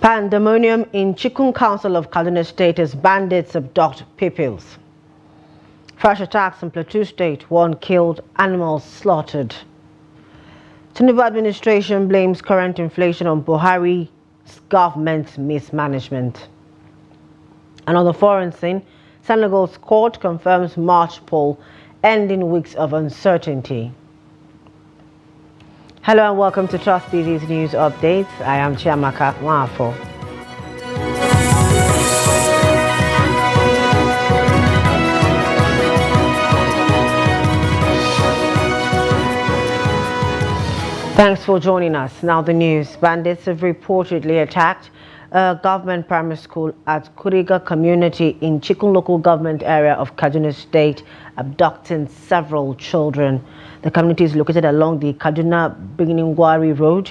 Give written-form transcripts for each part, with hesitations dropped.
Pandemonium in Chikun Council of Kaduna State as bandits abduct pupils. Fresh attacks in Plateau State, 1 killed, animals slaughtered. Tinubu administration blames current inflation on Buhari's government mismanagement. And on the foreign scene, Senegal's court confirms March poll, ending weeks of uncertainty. Hello and welcome to Trust TV's news updates. I am Chiamaka Mwafo. Thanks for joining us. Now the news. Bandits have reportedly attacked a government primary school at Kuriga community in Chikun local government area of Kaduna State, abducting several children. The community is located along the Kaduna-Birnin-Gwari Road,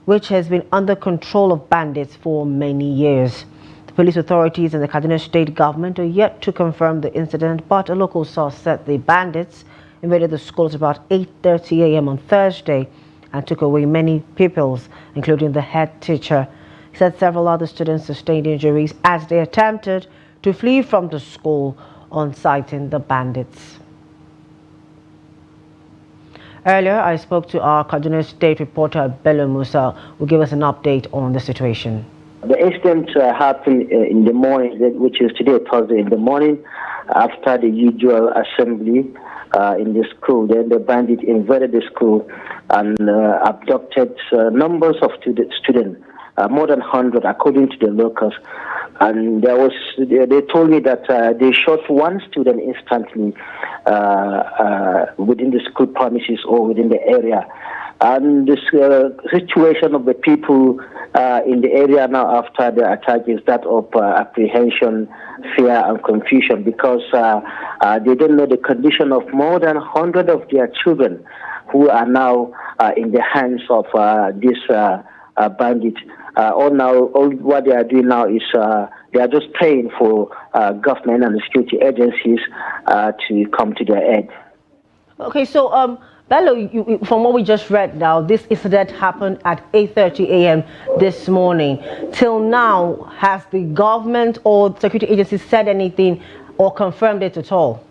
which has been under control of bandits for many years. The police authorities and the Kaduna State government are yet to confirm the incident, but a local source said the bandits invaded the school at about 8:30 a.m. on Thursday and took away many pupils, including the head teacher. He said several other students sustained injuries as they attempted to flee from the school on sighting the bandits. Earlier, I spoke to our Kaduna State reporter, Bello Musa, who gave us an update on the situation. The incident happened in the morning, which is today, Thursday, in the morning, after the usual assembly in the school. Then the bandit invaded the school and abducted numbers of students, more than 100, according to the locals. And they told me that they shot one student instantly within the school premises or within the area. And this situation of the people in the area now after the attack is that of apprehension, fear, and confusion, because they don't know the condition of more than 100 of their children who are now in the hands of this bandit. All what they are doing now is they are just praying for government and security agencies to come to their aid. Okay, so Bello, from what we just read now, this incident happened at 8:30 a.m. this morning. Till now, has the government or security agencies said anything or confirmed it at all?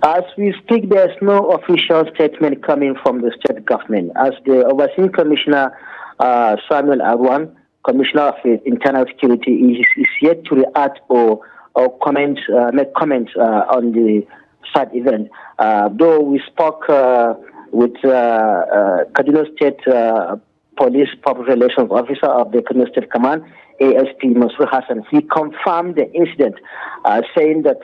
As we speak, there's no official statement coming from the state government. As the overseeing commissioner, Samuel Arwan, Commissioner of Internal Security, is yet to react or make comments on the sad event. Though we spoke with Kaduna State Police Public Relations Officer of the Kaduna State Command, ASP Masur Hassan, he confirmed the incident, saying that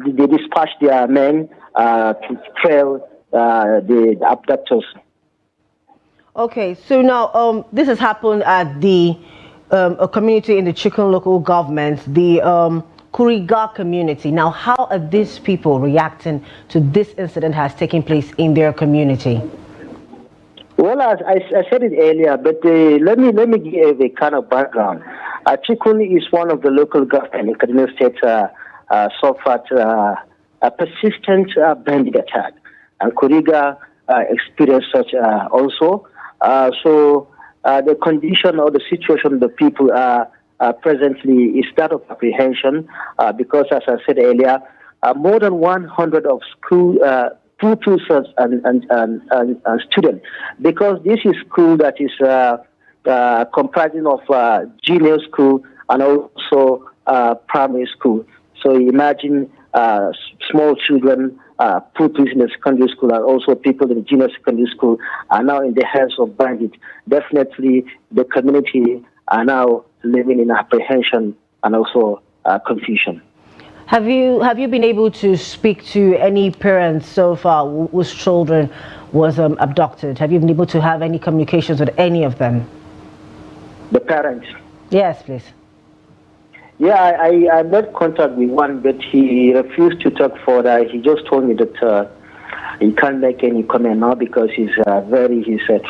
they dispatched their men to trail the abductors. Okay, so now this has happened at the a community in the Chikun local government, the Kuriga community. Now, how are these people reacting to this incident has taken place in their community? Well, I said it earlier, but let me give a kind of background. Chikun is one of the local government in Kaduna State suffered a persistent bandit attack, and Kuriga experienced such also. So the condition or the situation of the people presently is that of apprehension, because, as I said earlier, more than 100 of school pupils and students, because this is school that is comprising of junior school and also primary school. So imagine small children, pupils in the secondary school, and also people in the junior secondary school are now in the hands of bandits. Definitely, the community are now living in apprehension and also confusion. Have you been able to speak to any parents so far whose children was abducted? Have you been able to have any communications with any of them? The parents? Yes, please. Yeah, I made contact with one, but he refused to talk further. He just told me that he can't make any comment now because he's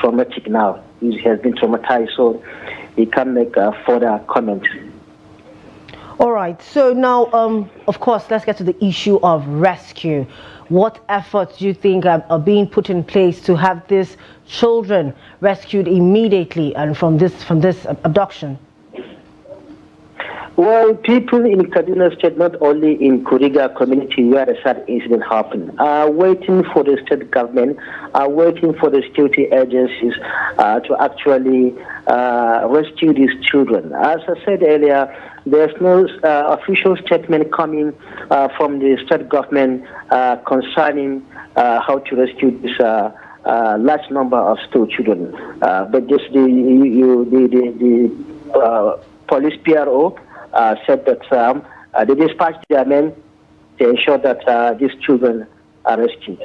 traumatic now. He has been traumatized, so he can't make further comments. All right. So now, of course, let's get to the issue of rescue. What efforts do you think are being put in place to have these children rescued immediately and from this abduction? Well, people in Kaduna State, not only in Kuriga community where the sad incident happened, are waiting for the state government, are waiting for the security agencies to actually rescue these children. As I said earlier, there's no official statement coming from the state government concerning how to rescue this large number of still children. But just the police PRO said that they dispatched their men to ensure that these children are rescued.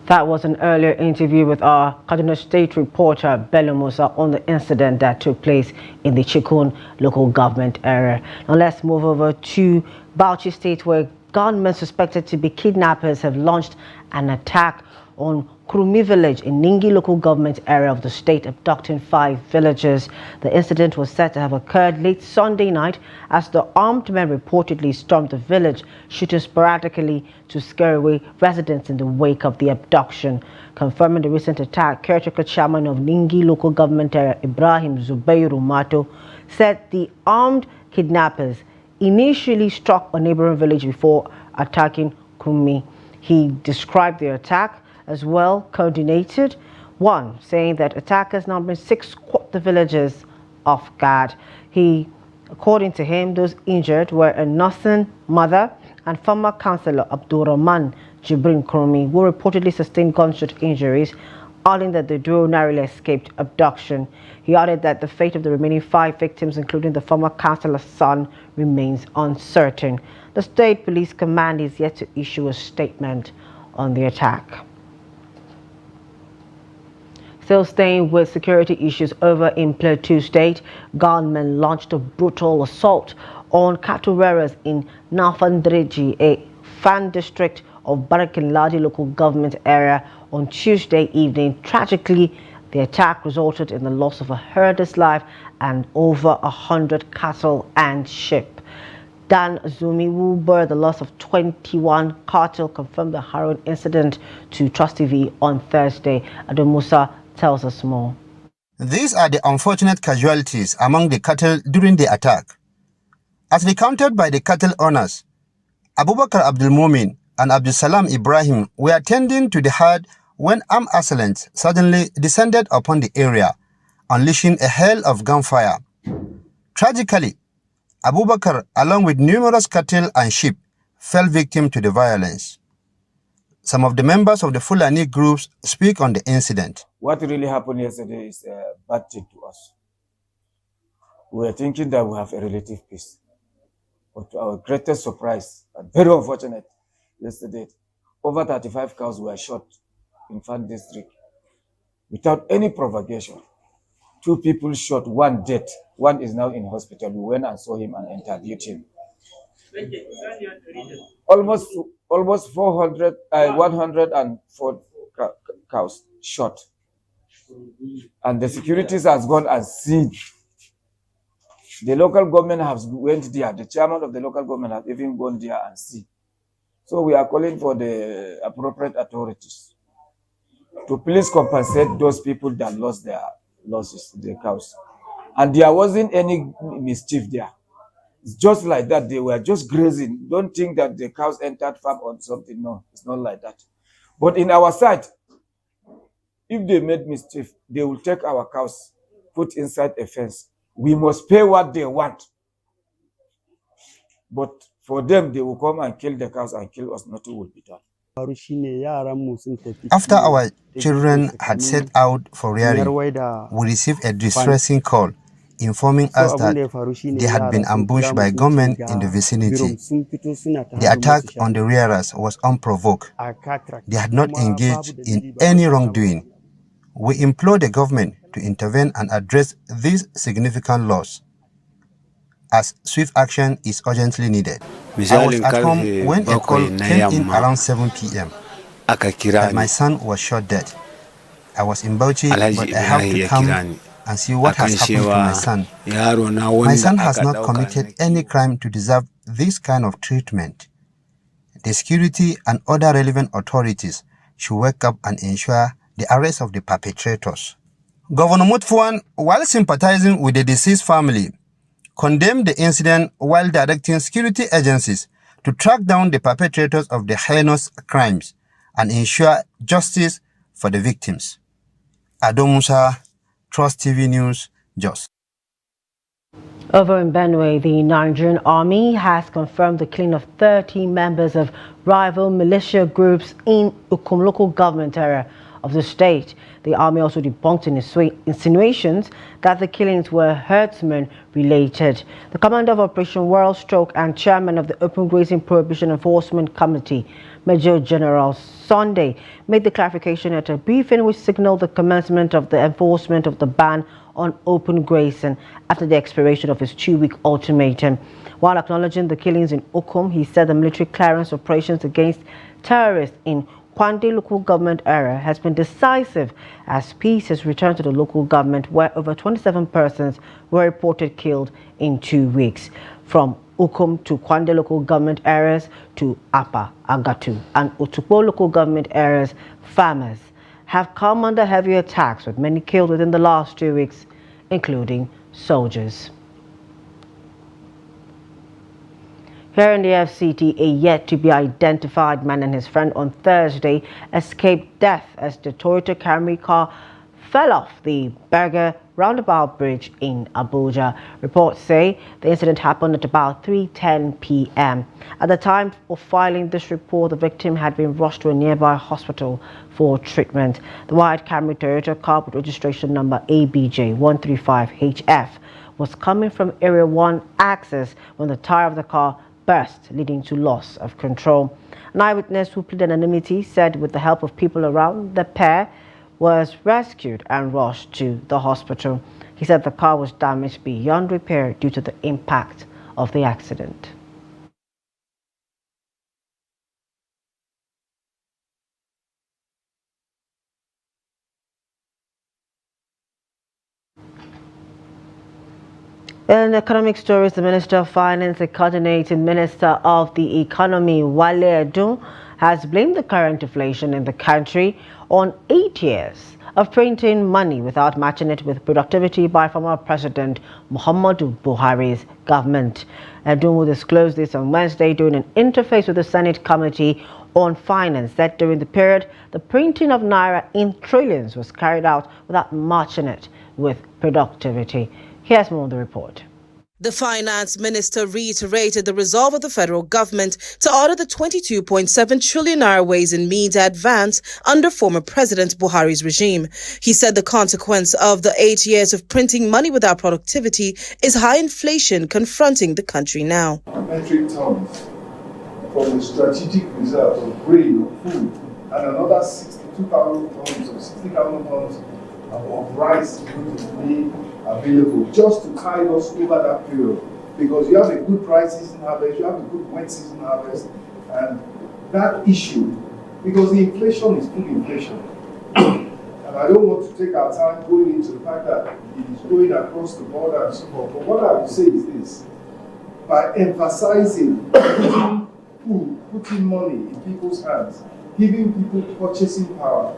That was an earlier interview with our Kaduna State reporter, Bello Musa, on the incident that took place in the Chikun local government area. Now let's move over to Bauchi State, where gunmen suspected to be kidnappers have launched an attack on Kurumi village in Ningi local government area of the state, abducting 5 villagers. The incident was said to have occurred late Sunday night as the armed men reportedly stormed the village, shooting sporadically to scare away residents in the wake of the abduction. Confirming the recent attack, caretaker chairman of Ningi local government area, Ibrahim Zubairu Mato, said the armed kidnappers initially struck a neighboring village before attacking Kurumi. He described the attack as well coordinated, saying that attackers numbering 6 caught the villagers off guard. According to him, those injured were a nursing mother and former councillor Abdurrahman Jibrin Kurumi, who reportedly sustained gunshot injuries, adding that the duo narrowly escaped abduction. He added that the fate of the remaining 5 victims, including the former councillor's son, remains uncertain. The State Police Command is yet to issue a statement on the attack. Still staying with security issues over in Plateau State, gunmen launched a brutal assault on cattle rearers in Nafandreji, a fan district of Barakinladi local government area on Tuesday evening. Tragically, the attack resulted in the loss of a herder's life and over 100 cattle and sheep. Dan Zumi, who bore the loss of 21 cattle, confirmed the harrowing incident to Trust TV on Thursday. Adam Musa tells us more. These are the unfortunate casualties among the cattle during the attack. As recounted by the cattle owners, Abubakar Abdul Mumin and Abdul Salam Ibrahim were tending to the herd when armed assailants suddenly descended upon the area, unleashing a hail of gunfire. Tragically, Abubakar, along with numerous cattle and sheep, fell victim to the violence. Some of the members of the Fulani groups speak on the incident. What really happened yesterday is a bad thing to us. We were thinking that we have a relative peace. But to our greatest surprise, and very unfortunate, yesterday, over 35 cows were shot in Fan district without any provocation. 2 people shot, 1 dead. 1 is now in hospital. We went and saw him and interviewed him. Almost 104 cows shot. And the securities has gone and seen. The local government has went there. The chairman of the local government has even gone there and seen. So we are calling for the appropriate authorities to please compensate those people that lost their losses, their cows. And there wasn't any mischief there. It's just like that. They were just grazing. Don't think that the cows entered farm or something. No, it's not like that. But in our side, if they made mischief, they will take our cows, put inside a fence. We must pay what they want. But for them, they will come and kill the cows and kill us. Nothing will be done. After our children had set out for rearing, we received a distressing call informing us that they had been ambushed by gunmen in the vicinity. The attack on the rearers was unprovoked. They had not engaged in any wrongdoing. We implore the government to intervene and address this significant loss, as swift action is urgently needed. I was at home when a call came in around 7 p.m. that my son was shot dead. I was in Bauchi, but I have to come and see what has happened to my son. My son has not committed any crime to deserve this kind of treatment. the security and other relevant authorities should wake up and ensure the arrest of the perpetrators. Governor Mutfwang, while sympathizing with the deceased family, condemned the incident while directing security agencies to track down the perpetrators of the heinous crimes and ensure justice for the victims. Ado Musa, Trust TV News, Jos. Over in Benue, the Nigerian army has confirmed the killing of 30 members of rival militia groups in Ukum local government area of the state. The army also debunked insinuations that the killings were herdsmen related. The commander of Operation World Stroke and chairman of the Open Grazing Prohibition Enforcement Committee, Major General Sunday, made the clarification at a briefing which signaled the commencement of the enforcement of the ban on open grazing after the expiration of his 2-week ultimatum. While acknowledging the killings in Ukum, he said the military clearance operations against terrorists in Kwande local government area has been decisive as peace has returned to the local government, where over 27 persons were reported killed in 2 weeks. From Ukum to Kwande local government areas to Apa, Agatu and Otukpo local government areas, farmers have come under heavy attacks, with many killed within the last 2 weeks, including soldiers. Here in the FCT, a yet-to-be-identified man and his friend on Thursday escaped death as the Toyota Camry car fell off the Berger roundabout bridge in Abuja. Reports say the incident happened at about 3:10 p.m. At the time of filing this report, the victim had been rushed to a nearby hospital for treatment. The white Camry Toyota car with registration number ABJ135HF was coming from Area 1 axis when the tire of the car burst, leading to loss of control. An eyewitness who pleaded anonymity said with the help of people around, the pair was rescued and rushed to the hospital. He said the car was damaged beyond repair due to the impact of the accident. In economic stories, the Minister of Finance and Coordinating Minister of the Economy, Wale Edun, has blamed the current inflation in the country on 8 years of printing money without matching it with productivity by former President Muhammadu Buhari's government. Edun will disclose this on Wednesday during an interface with the Senate Committee on Finance that during the period, the printing of naira in trillions was carried out without matching it with productivity. Here's more on the report. The finance minister reiterated the resolve of the federal government to order the 22.7 trillion naira ways and means advance under former President Buhari's regime. He said the consequence of the 8 years of printing money without productivity is high inflation confronting the country now. Metric tons from the strategic reserves of grain or food and another 62,000 tons or 60,000 tons of rice going to be available just to tide us over that period, because you have a good dry season harvest, you have a good wet season harvest, and that issue, because the inflation is full inflation, and I don't want to take our time going into the fact that it is going across the border and so forth, but what I would say is this: by emphasizing putting money in people's hands, giving people purchasing power,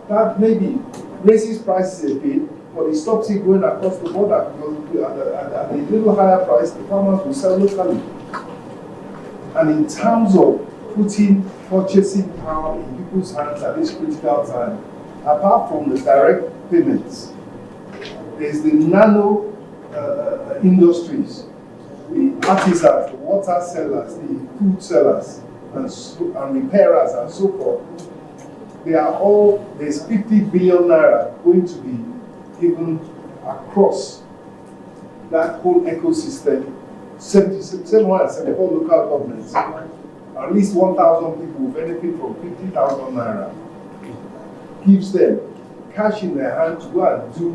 that maybe raises prices a bit, but it stops it going across the border, because at a little higher price, the farmers will sell locally. And in terms of putting purchasing power in people's hands at this critical time, apart from the direct payments, there's the nano industries, the artisans, the water sellers, the food sellers, and repairers, and so forth. They are all, there's 50 billion naira going to be given across that whole ecosystem. 774 local governments, at least 1,000 people will benefit from 50,000 naira. Gives them cash in their hand to go and do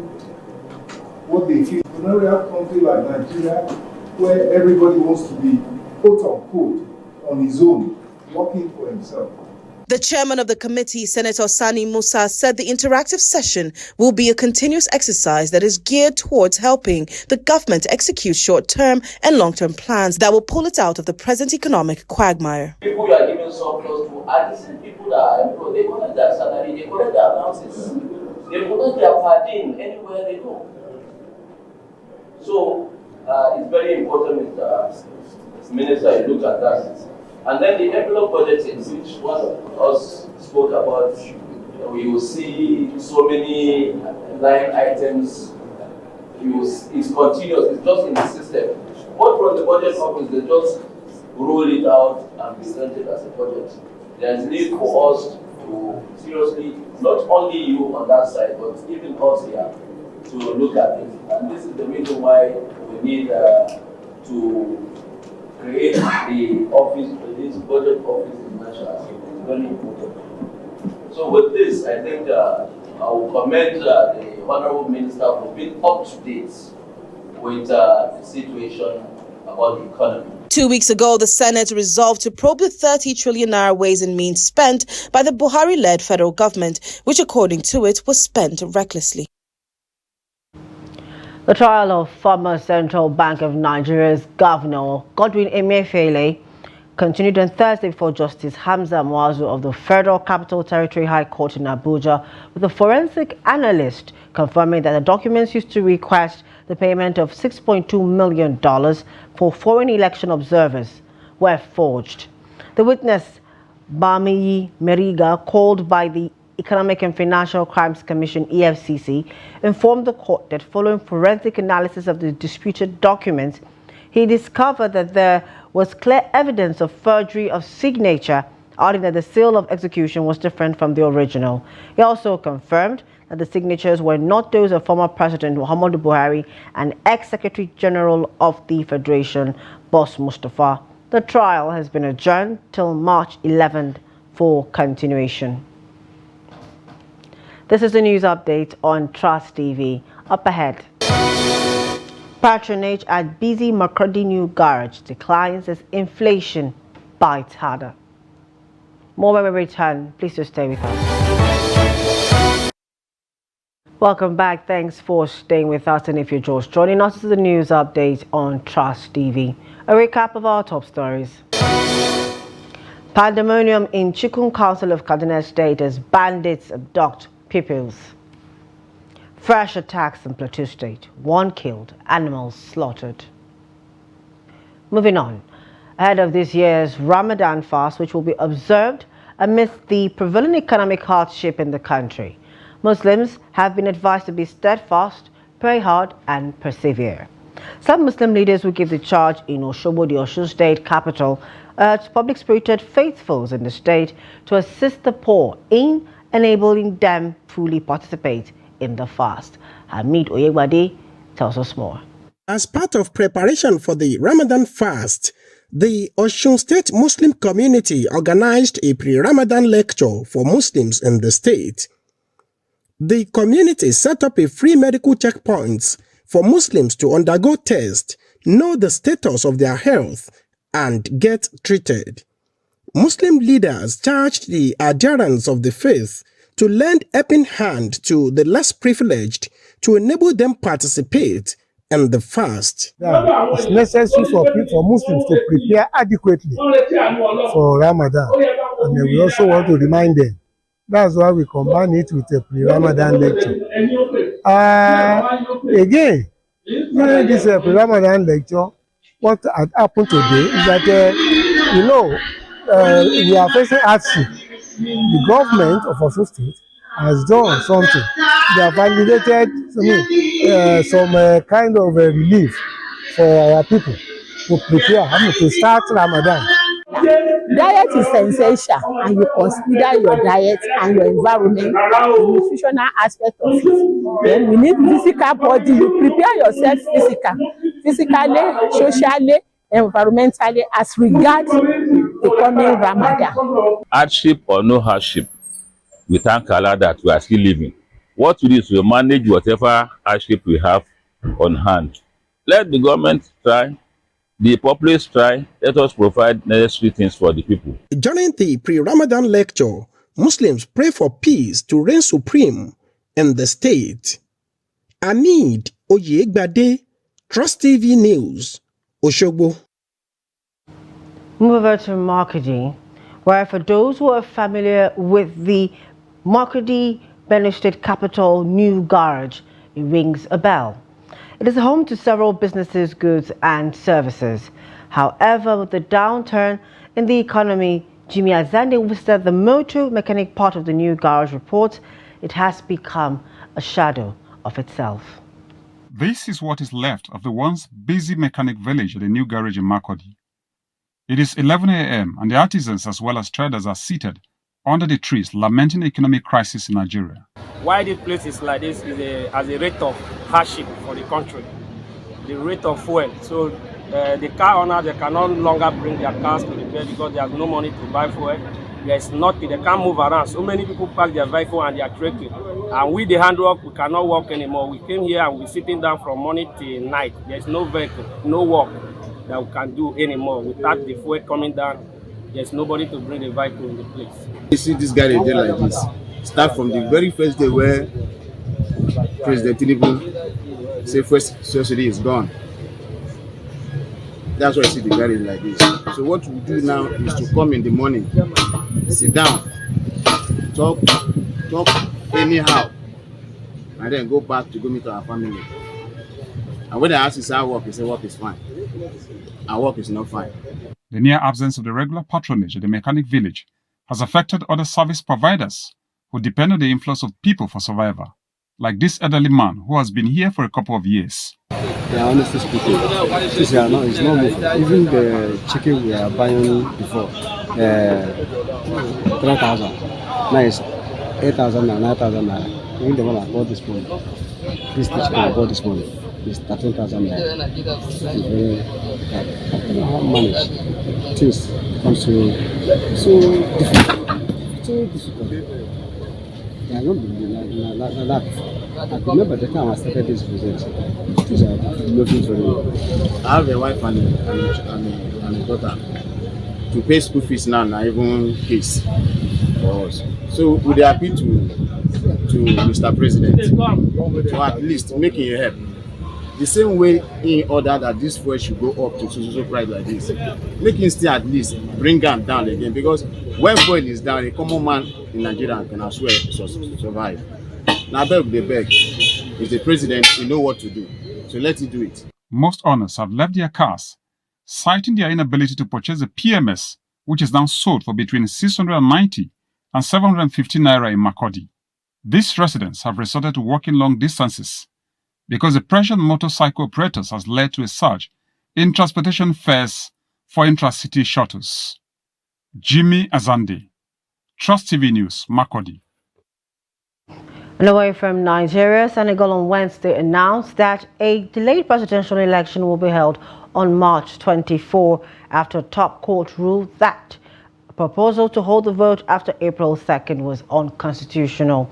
what they feel. But now we have a country like Nigeria, where everybody wants to be, quote unquote, on his own, working for himself. The chairman of the committee, Senator Sani Musa, said the interactive session will be a continuous exercise that is geared towards helping the government execute short-term and long-term plans that will pull it out of the present economic quagmire. People you are giving revenue surplus to are the same people that are employed. They collect their salary, they collect their allowances, they collect their pardon anywhere they go. So it's very important, Mr. Minister, you look at that. And then the envelope budgeting, which one of us spoke about, we will see so many line items. It's continuous, it's just in the system. But from the budget office, they just roll it out and present it as a budget. There is need for us to seriously, not only you on that side, but even us here, to look at it. And this is the reason why we need to create the office, this budget office in National. It's very important. So with this, I think I will commend the Honorable Minister for being up to date with the situation about the economy. 2 weeks ago, the Senate resolved to probe the 30 trillion naira ways and means spent by the Buhari-led federal government, which according to it was spent recklessly. The trial of former Central Bank of Nigeria's Governor Godwin Emefiele continued on Thursday before Justice Hamza Muazu of the Federal Capital Territory High Court in Abuja, with a forensic analyst confirming that the documents used to request the payment of $6.2 million for foreign election observers were forged. The witness, Bamiyi Meriga, called by the Economic and Financial Crimes Commission (EFCC), informed the court that following forensic analysis of the disputed documents, he discovered that there was clear evidence of forgery of signature, adding that the seal of execution was different from the original. He also confirmed that the signatures were not those of former President Muhammadu Buhari and ex-Secretary General of the Federation, Boss Mustafa. The trial has been adjourned till March 11th for continuation. This is the news update on Trust TV. Up ahead. Patronage at busy Makurdi New Garage declines as inflation bites harder. More when we return. Please do stay with us. Welcome back. Thanks for staying with us. And if you're just joining us, this is the news update on Trust TV. A recap of our top stories. Pandemonium in Chikun Council of Kaduna State as bandits abduct pupils. Fresh attacks in Plateau State. 1 killed, animals slaughtered. Moving on. Ahead of this year's Ramadan fast, which will be observed amidst the prevailing economic hardship in the country, Muslims have been advised to be steadfast, pray hard, and persevere. Some Muslim leaders who give the charge in Osogbo, the Osun State capital, urged public-spirited faithfuls in the state to assist the poor in enabling them fully participate in the fast. Hamid Oyegbade tells us more. As part of preparation for the Ramadan fast, the Osun State Muslim community organized a pre-Ramadan lecture for Muslims in the state. The community set up a free medical checkpoints for Muslims to undergo tests, know the status of their health, and get treated. Muslim leaders charged the adherents of the faith to lend helping hand to the less privileged to enable them participate in the fast. It's necessary for Muslims to prepare adequately for Ramadan, and we also want to remind them. That's why we combine it with a pre-Ramadan lecture. Again, during this pre-Ramadan lecture, what had happened today is that, we are facing hardship. The government of Osun State has done something. They have validated some kind of relief for our people to prepare, to start Ramadan. Diet is essential, and you consider your diet and your environment, the nutritional aspect of it. Then we need physical body. You prepare yourself physically, socially, environmentally, as regards the coming Ramadan. Hardship or no hardship, we thank Allah that we are still living. What we do is we manage whatever hardship we have on hand. Let the government try, the populace try, let us provide necessary things for the people. During the pre-Ramadan lecture, Muslims pray for peace to reign supreme in the state. Hamid Oyegbade, Trust TV News, Osogbo. Move over to marketing. Where for those who are familiar with the Makurdi Benue State capital new garage, it rings a bell. It is home to several businesses, goods and services. However, with the downturn in the economy, Jimmy Azande visited the motor mechanic part of the new garage reports it has become a shadow of itself. This is what is left of the once busy mechanic village at the new garage in Makurdi. It is 11 a.m. and the artisans as well as traders are seated under the trees lamenting the economic crisis in Nigeria. Why this place is like this is as a rate of hardship for the country, the rate of fuel. So the car owners, they can no longer bring their cars to repair because they have no money to buy fuel. There's nothing, they can't move around. So many people park their vehicle and they are trekking. And with the handwork, we cannot walk anymore. We came here and we're sitting down from morning till night. There's no vehicle, no work that we can do anymore. Without the fuel coming down, there's nobody to bring the vehicle in the place. You see this garage there like this. Start from the very first day where President Tinubu said first subsidy is gone. That's why I see the garage like this. So what we do now is to come in the morning, sit down, talk anyhow, and then go back to go meet our family. And when they ask us how work, they say work is fine. Our work is not fine. The near absence of the regular patronage at the mechanic village has affected other service providers who depend on the influx of people for survival, like this elderly man who has been here for a couple of years. Yeah, honestly speaking, it's not moving. Even the chicken we are buying before, 3,000, now it's 8,000 and 9,000 naira. Even the one I bought this morning, this chicken I bought this morning is 13,000 naira. I don't know how to manage. Things comes to so difficult. I don't believe that. I remember the time I started this business. These are looking for me. I have a wife and a daughter. To pay school fees now, not even case for us. So would I appeal to Mr. President to at least making a help. The same way in order that this fuel should go up to so price like this, making still at least bring them down again, because when fuel is down, a common man in Nigeria can as well survive. Now beg the beg. If the president, we know what to do, so let him do it. Most owners have left their cars, citing their inability to purchase the PMS, which is now sold for between 690 and 750 naira in Makurdi. These residents have resorted to walking long distances because the pressure on motorcycle operators has led to a surge in transportation fares for intra-city shuttles. Jimmy Azande, Trust TV News, Makurdi. And away from Nigeria, Senegal on Wednesday announced that a delayed presidential election will be held on March 24 after a top court ruled that a proposal to hold the vote after April 2nd was unconstitutional.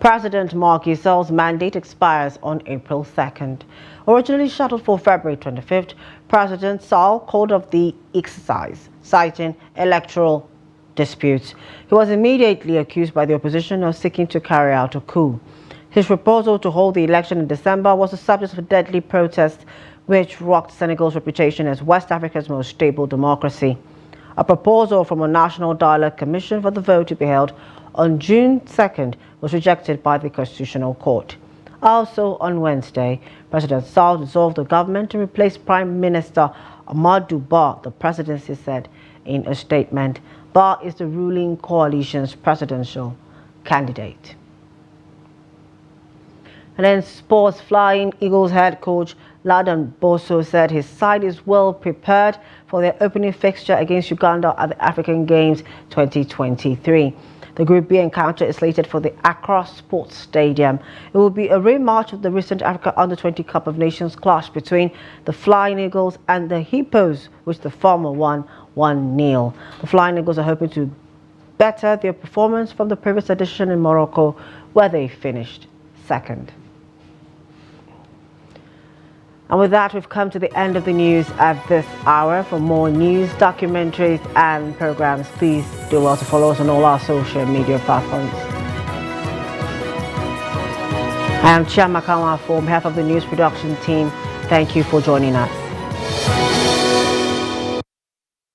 President Macky Sall's mandate expires on April 2nd. Originally scheduled for February 25th, President Sall called off the exercise, citing electoral disputes. He was immediately accused by the opposition of seeking to carry out a coup. His proposal to hold the election in December was the subject of a deadly protest which rocked Senegal's reputation as West Africa's most stable democracy. A proposal from a National Dialogue Commission for the vote to be held on June 2nd was rejected by the Constitutional Court. Also on Wednesday, President Sall dissolved the government to replace Prime Minister Amadou Ba, the presidency said in a statement. Ba is the ruling coalition's presidential candidate. And then sports, Flying Eagles head coach Ladan Boso said his side is well prepared for their opening fixture against Uganda at the African Games 2023. The Group B encounter is slated for the Accra Sports Stadium. It will be a rematch of the recent Africa Under-20 Cup of Nations clash between the Flying Eagles and the Hippos, which the former won 1-0. The Flying Eagles are hoping to better their performance from the previous edition in Morocco, where they finished second. And with that, we've come to the end of the news at this hour. For more news, documentaries and programs, please do well to follow us on all our social media platforms. I am Chiamaka Nwafor on behalf of the news production team. Thank you for joining us.